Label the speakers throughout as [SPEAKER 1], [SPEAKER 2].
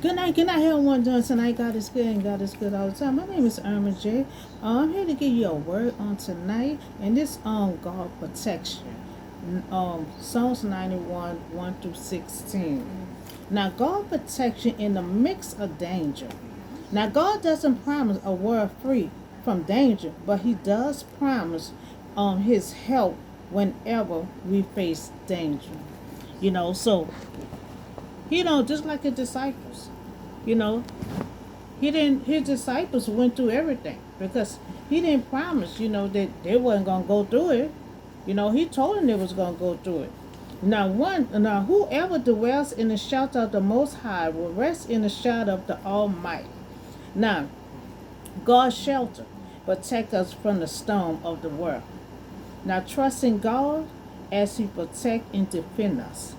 [SPEAKER 1] Good night, everyone. Doing tonight. God is good and God is good all the time. My name is Irma J. I'm here to give you a word on tonight, and this God protection. Psalms 91 1 through 16. Now God protection in the mix of danger. Now God doesn't promise a world free from danger, but He does promise His help whenever we face danger. So just like the disciples. You know, he didn't his disciples went through everything because he didn't promise, that they wasn't gonna go through it. He told them they was gonna go through it. Now whoever dwells in the shelter of the most high will rest in the shadow of the Almighty. Now, God's shelter protect us from the storm of the world. Now trust in God as He protect and defend us.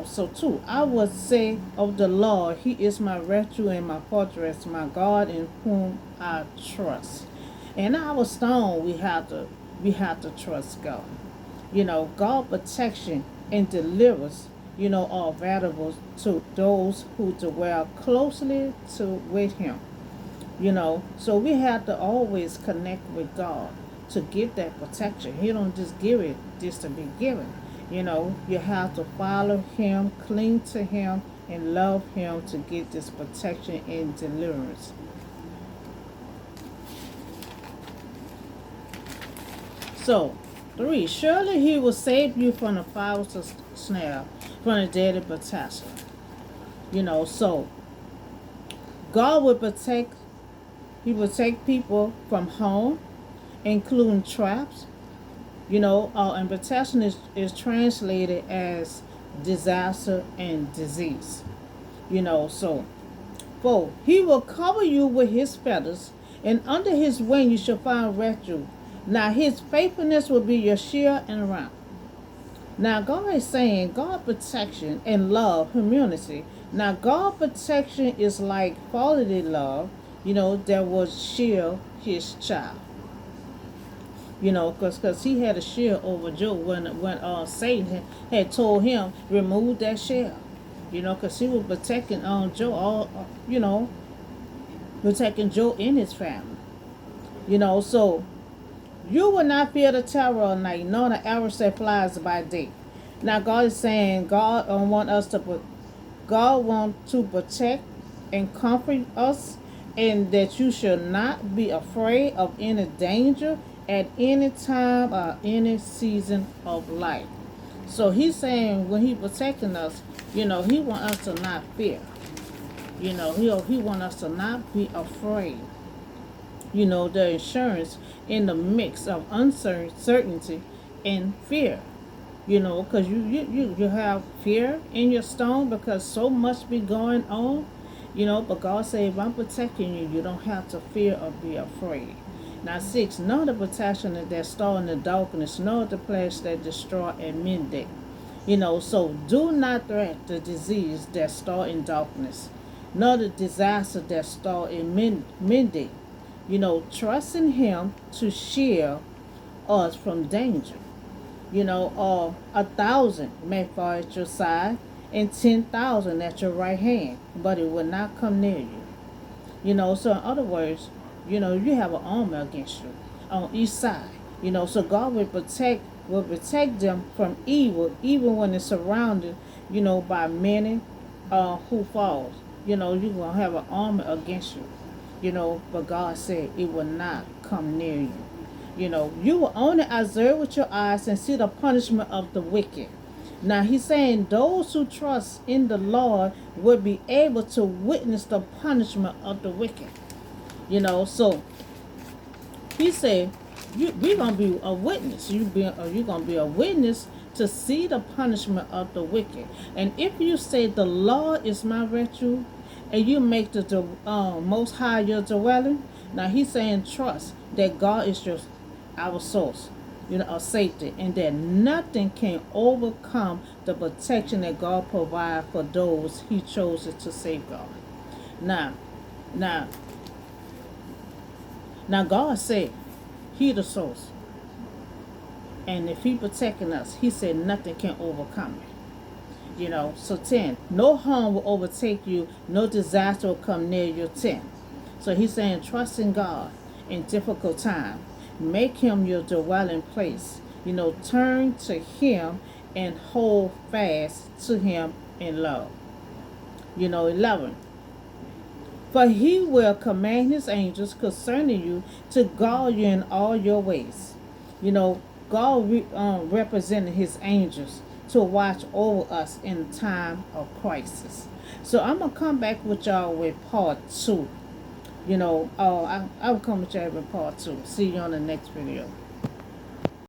[SPEAKER 1] So too, I would say of the Lord, He is my refuge and my fortress, my God in whom I trust. And our stone, we have to trust God. God protection and delivers, are valuable to those who dwell closely with Him. So we have to always connect with God to get that protection. He don't just give it just to be given. You have to follow Him, cling to Him, and love Him to get this protection and deliverance. So, 3. Surely He will save you from the fowls of snare, from the deadly pestilence. So God will protect. He will protect people from harm, including traps. And protection is translated as disaster and disease. So 4. He will cover you with His feathers, and under His wing you shall find refuge. Now His faithfulness will be your shield and around. Now God is saying God protection and love, humanity. Now God protection is like fatherly love, that will shield His child. Because he had a shield over Job when Satan had told him remove that shield. Because he was protecting Job, protecting Job and his family. So you will not fear the terror of night, nor the arrow that flies by day. Now God is saying God want to protect and comfort us, and that you should not be afraid of any danger at any time or any season of life. So He's saying when He protecting us, He want us to not fear. He want us to not be afraid. The insurance in the mix of uncertainty and fear. Because you have fear in your stone because so much be going on. But God said, if I'm protecting you, you don't have to fear or be afraid. Now 6, nor the protection that start in the darkness, nor the plagues that destroy at midday. So do not threat the disease that start in darkness, nor the disaster that start in midday. Trust in Him to shield us from danger. Or 1,000 may fall at your side and 10,000 at your right hand, but it will not come near you. So in other words, you have an armor against you on each side. So God will protect them from evil, even when it's surrounded, by many who falls. You're gonna have an armor against you. But God said it will not come near you. You will only observe with your eyes and see the punishment of the wicked. Now He's saying those who trust in the Lord will be able to witness the punishment of the wicked. So He said, we're gonna be a witness. You're gonna be a witness to see the punishment of the wicked. And if you say the Lord is my refuge, and you make the Most High your dwelling, now He's saying trust that God is our source, of safety, and that nothing can overcome the protection that God provides for those He chooses to safeguard. Now, now, now God said He the source. And if He protecting us, He said nothing can overcome it. So 10, no harm will overtake you, no disaster will come near your tent. So he's saying, trust in God in difficult time. Make him your dwelling place. Turn to him and hold fast to him in love. 11. For he will command his angels concerning you to guard you in all your ways. God represented his angels to watch over us in time of crisis. So I'm going to come back with y'all with part 2. I will come with y'all with part 2. See you on the next video.